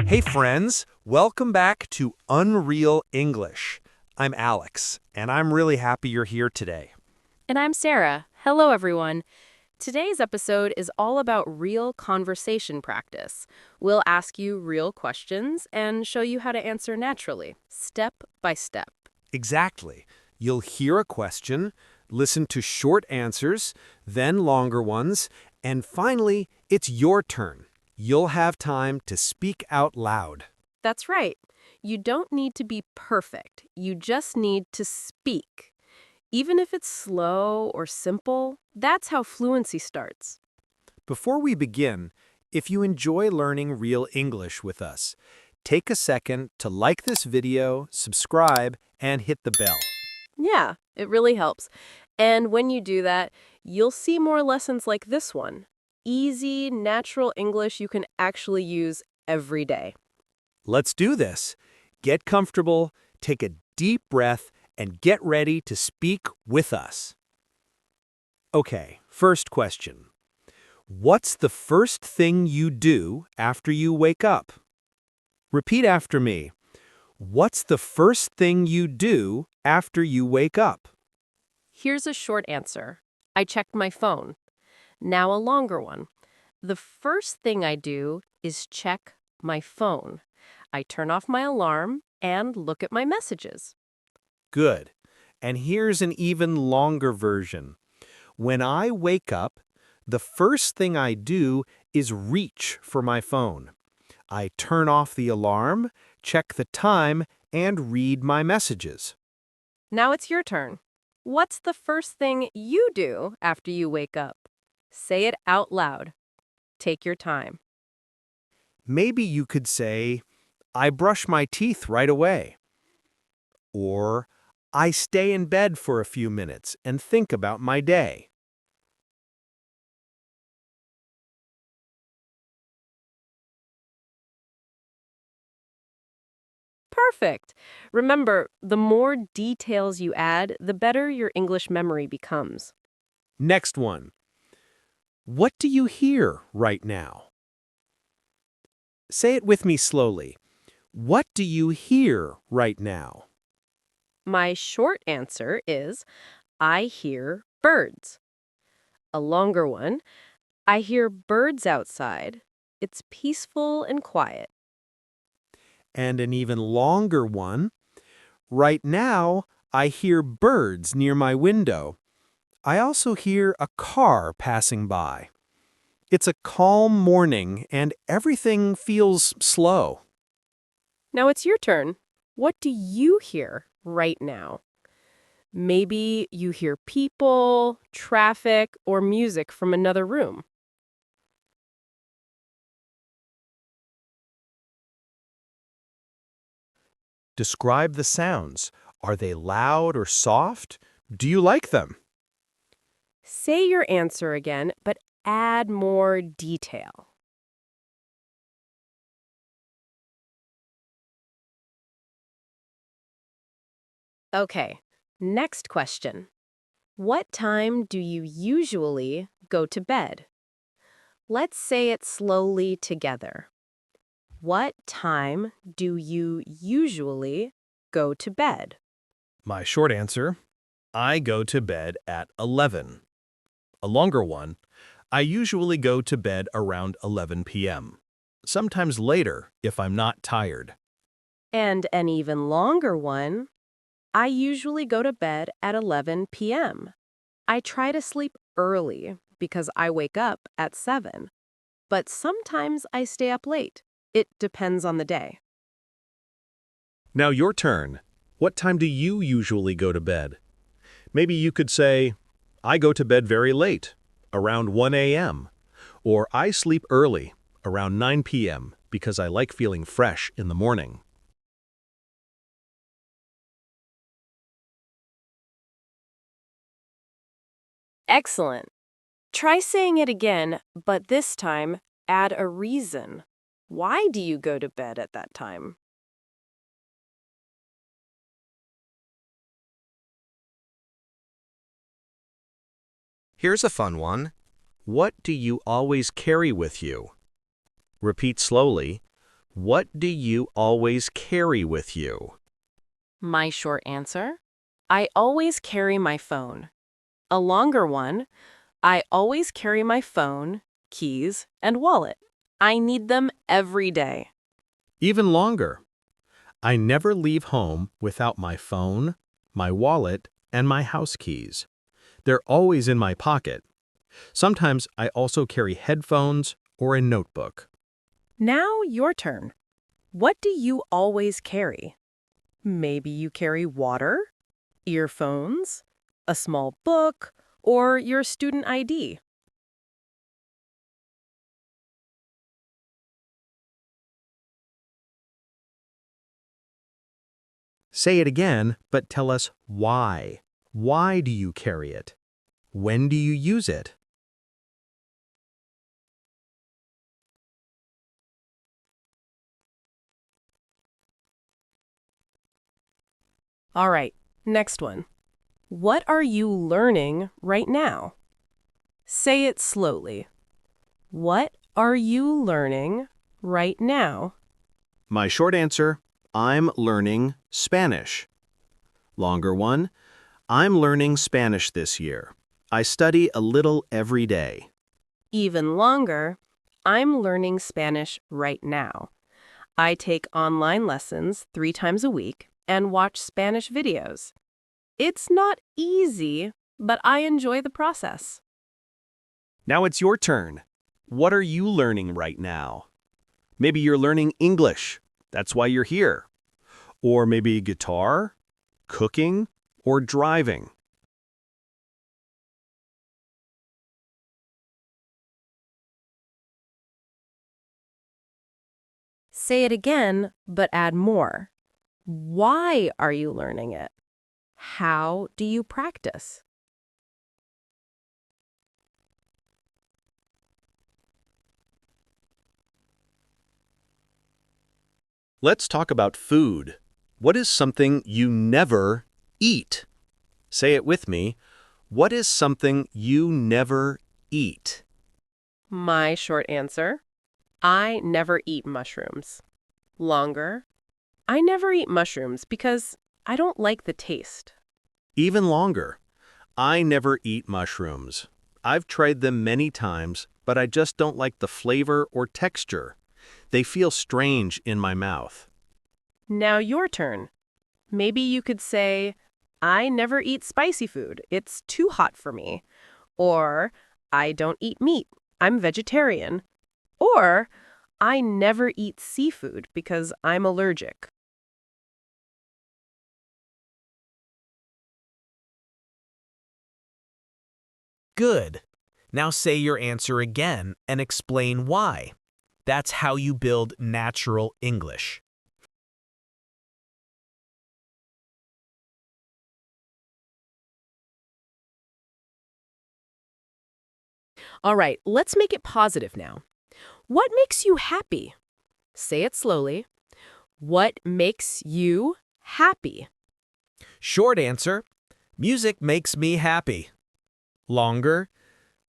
Hey friends, welcome back to Unreal English. I'm Alex, and I'm really happy you're here today. And I'm Sarah. Hello, everyone. Today's episode is all about real conversation practice. We'll ask you real questions and show you how to answer naturally, step by step. Exactly. You'll hear a question, listen to short answers, then longer ones, and finally, it's your turn. You'll have time to speak out loud. That's right. You don't need to be perfect. You just need to speak. Even if it's slow or simple, that's how fluency starts. Before we begin, if you enjoy learning real English with us, take a second to like this video, subscribe, and hit the bell. Yeah, it really helps. And when you do that, you'll see more lessons like this one. Easy, natural English you can actually use every day. Let's do this. Get comfortable, take a deep breath, and get ready to speak with us. Okay, first question. What's the first thing you do after you wake up? Repeat after me. What's the first thing you do after you wake up? Here's a short answer. I checked my phone. Now a longer one. The first thing I do is check my phone. I turn off my alarm and look at my messages. Good. And here's an even longer version. When I wake up, the first thing I do is reach for my phone. I turn off the alarm, check the time, and read my messages. Now it's your turn. What's the first thing you do after you wake up? Say it out loud. Take your time. Maybe you could say, I brush my teeth right away. Or, I stay in bed for a few minutes and think about my day. Perfect. Remember, the more details you add, the better your English memory becomes. Next one. What do you hear right now? Say it with me slowly. What do you hear right now? My short answer is, I hear birds. A longer one, I hear birds outside. It's peaceful and quiet. And an even longer one. Right now, I hear birds near my window. I also hear a car passing by. It's a calm morning and everything feels slow. Now it's your turn. What do you hear right now? Maybe you hear people, traffic, or music from another room. Describe the sounds. Are they loud or soft? Do you like them? Say your answer again, but add more detail. Okay, next question. What time do you usually go to bed? Let's say it slowly together. What time do you usually go to bed? My short answer, I go to bed at 11. A longer one, I usually go to bed around 11 p.m., sometimes later if I'm not tired. And an even longer one, I usually go to bed at 11 p.m. I try to sleep early because I wake up at 7. But sometimes I stay up late. It depends on the day. Now your turn. What time do you usually go to bed? Maybe you could say, I go to bed very late, around 1 a.m., or I sleep early, around 9 p.m., because I like feeling fresh in the morning. Excellent. Try saying it again, but this time add a reason. Why do you go to bed at that time? Here's a fun one. What do you always carry with you? Repeat slowly. What do you always carry with you? My short answer? I always carry my phone. A longer one, I always carry my phone, keys, and wallet. I need them every day. Even longer. I never leave home without my phone, my wallet, and my house keys. They're always in my pocket. Sometimes I also carry headphones or a notebook. Now your turn. What do you always carry? Maybe you carry water, earphones, a small book, or your student ID. Say it again, but tell us why. Why do you carry it? When do you use it? All right, next one. What are you learning right now? Say it slowly. What are you learning right now? My short answer, I'm learning Spanish. Longer one, I'm learning Spanish this year. I study a little every day. Even longer, I'm learning Spanish right now. I take online lessons 3 times a week and watch Spanish videos. It's not easy, but I enjoy the process. Now it's your turn. What are you learning right now? Maybe you're learning English. That's why you're here. Or maybe guitar, cooking, or driving. Say it again, but add more. Why are you learning it? How do you practice? Let's talk about food. What is something you never eat? Say it with me. What is something you never eat? My short answer, I never eat mushrooms. Longer, I never eat mushrooms because I don't like the taste. Even longer. I never eat mushrooms. I've tried them many times, but I just don't like the flavor or texture. They feel strange in my mouth. Now your turn. Maybe you could say, I never eat spicy food. It's too hot for me. Or, I don't eat meat. I'm vegetarian. Or, I never eat seafood because I'm allergic. Good. Now say your answer again and explain why. That's how you build natural English. All right, let's make it positive now. What makes you happy? Say it slowly. What makes you happy? Short answer, music makes me happy. Longer,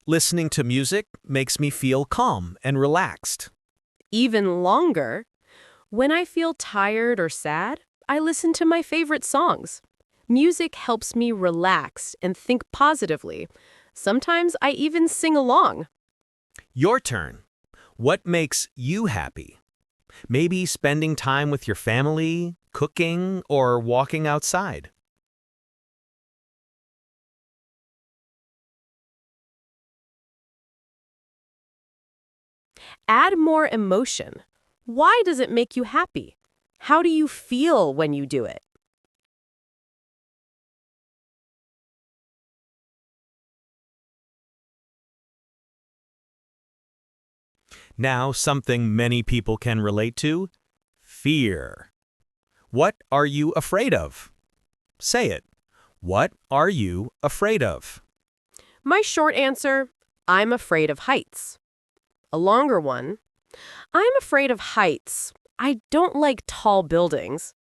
listening to music makes me feel calm and relaxed. Even longer, when I feel tired or sad, I listen to my favorite songs. Music helps me relax and think positively. Sometimes I even sing along. Your turn. What makes you happy? Maybe spending time with your family, cooking, or walking outside. Add more emotion. Why does it make you happy? How do you feel when you do it? Now, something many people can relate to, fear. What are you afraid of? Say it. What are you afraid of? My short answer, I'm afraid of heights. A longer one, I'm afraid of heights. I don't like tall buildings.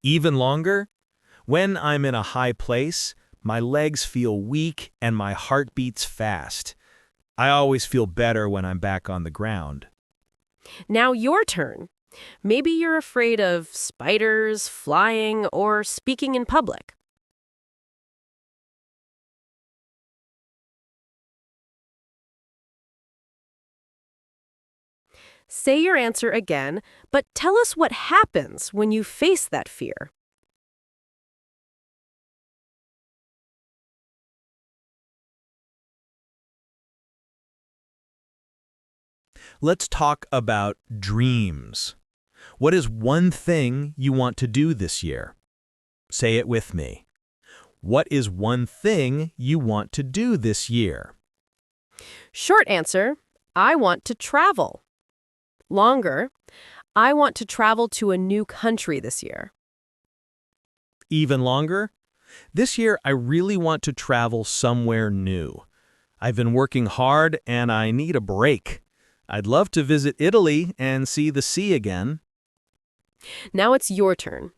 Even longer, when I'm in a high place, my legs feel weak and my heart beats fast. I always feel better when I'm back on the ground. Now your turn. Maybe you're afraid of spiders, flying, or speaking in public. Say your answer again, but tell us what happens when you face that fear. Let's talk about dreams. What is one thing you want to do this year? Say it with me. What is one thing you want to do this year? Short answer, I want to travel. Longer, I want to travel to a new country this year. Even longer? This year, I really want to travel somewhere new. I've been working hard and I need a break. I'd love to visit Italy and see the sea again. Now it's your turn.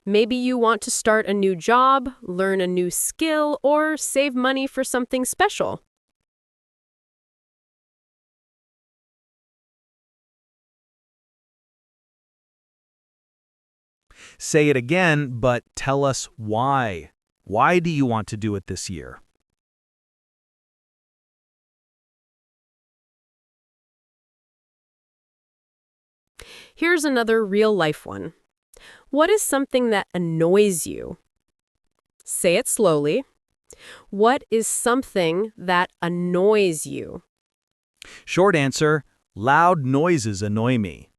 Maybe you want to start a new job, learn a new skill, or save money for something special. Say it again, but tell us why. Why do you want to do it this year? Here's another real-life one. What is something that annoys you? Say it slowly. What is something that annoys you? Short answer, loud noises annoy me.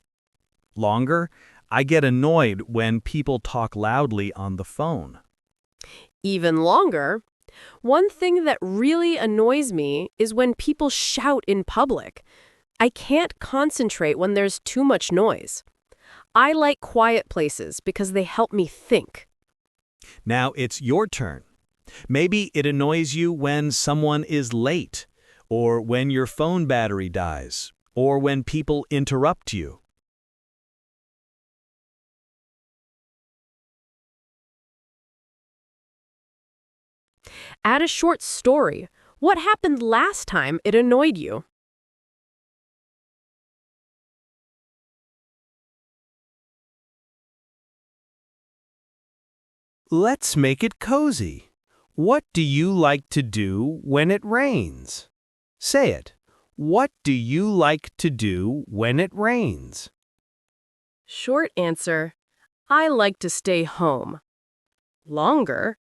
Longer, I get annoyed when people talk loudly on the phone. Even longer, one thing that really annoys me is when people shout in public. I can't concentrate when there's too much noise. I like quiet places because they help me think. Now it's your turn. Maybe it annoys you when someone is late, or when your phone battery dies, or when people interrupt you. Add a short story. What happened last time it annoyed you? Let's make it cozy. What do you like to do when it rains? Say it. What do you like to do when it rains? Short answer, I like to stay home. Longer,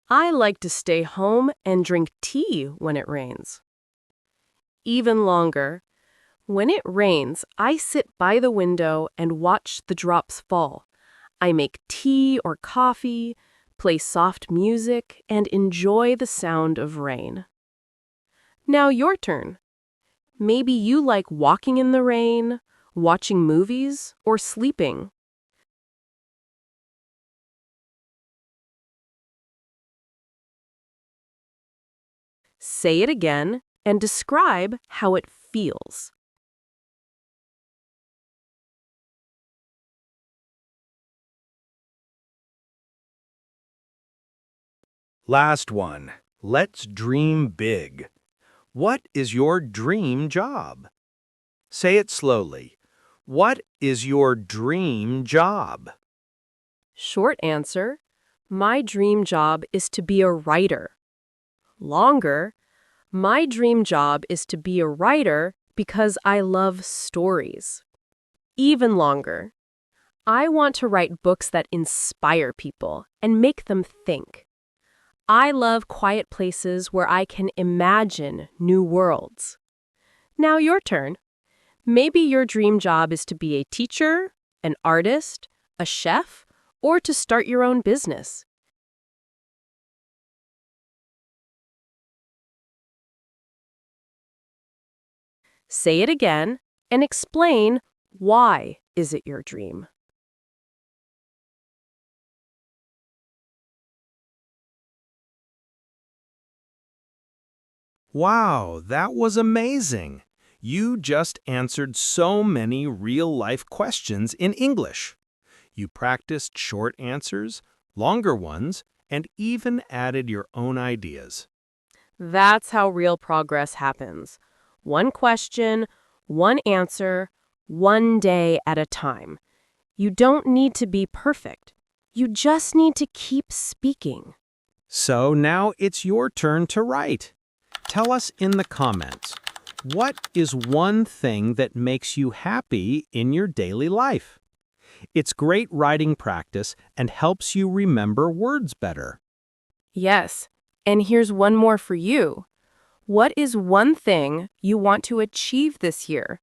I like to stay home and drink tea when it rains. Even longer, when it rains, I sit by the window and watch the drops fall. I make tea or coffee, play soft music, and enjoy the sound of rain. Now your turn. Maybe you like walking in the rain, watching movies, or sleeping. Say it again and describe how it feels. Last one. Let's dream big. What is your dream job? Say it slowly. What is your dream job? Short answer, my dream job is to be a writer. Longer, my dream job is to be a writer because I love stories. Even longer, I want to write books that inspire people and make them think. I love quiet places where I can imagine new worlds. Now your turn. Maybe your dream job is to be a teacher, an artist, a chef, or to start your own business. Say it again and explain why is it your dream. Wow, that was amazing. You just answered so many real-life questions in English. You practiced short answers, longer ones, and even added your own ideas. That's how real progress happens. One question, one answer, one day at a time. You don't need to be perfect. You just need to keep speaking. So now it's your turn to write. Tell us in the comments, what is one thing that makes you happy in your daily life? It's great writing practice and helps you remember words better. Yes, and here's one more for you. What is one thing you want to achieve this year?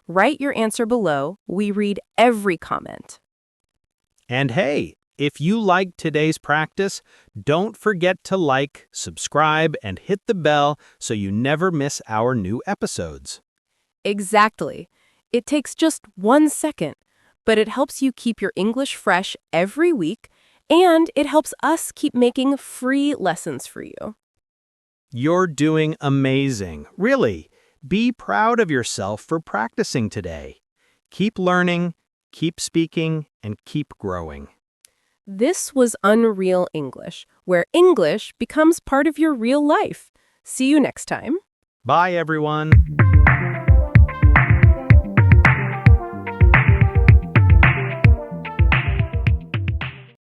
Write your answer below. We read every comment. And hey, if you liked today's practice, don't forget to like, subscribe, and hit the bell so you never miss our new episodes. Exactly. It takes just 1 second, but it helps you keep your English fresh every week, and it helps us keep making free lessons for you. You're doing amazing, really. Be proud of yourself for practicing today. Keep learning, keep speaking, and keep growing. This was Unreal English, where English becomes part of your real life. See you next time. Bye, everyone.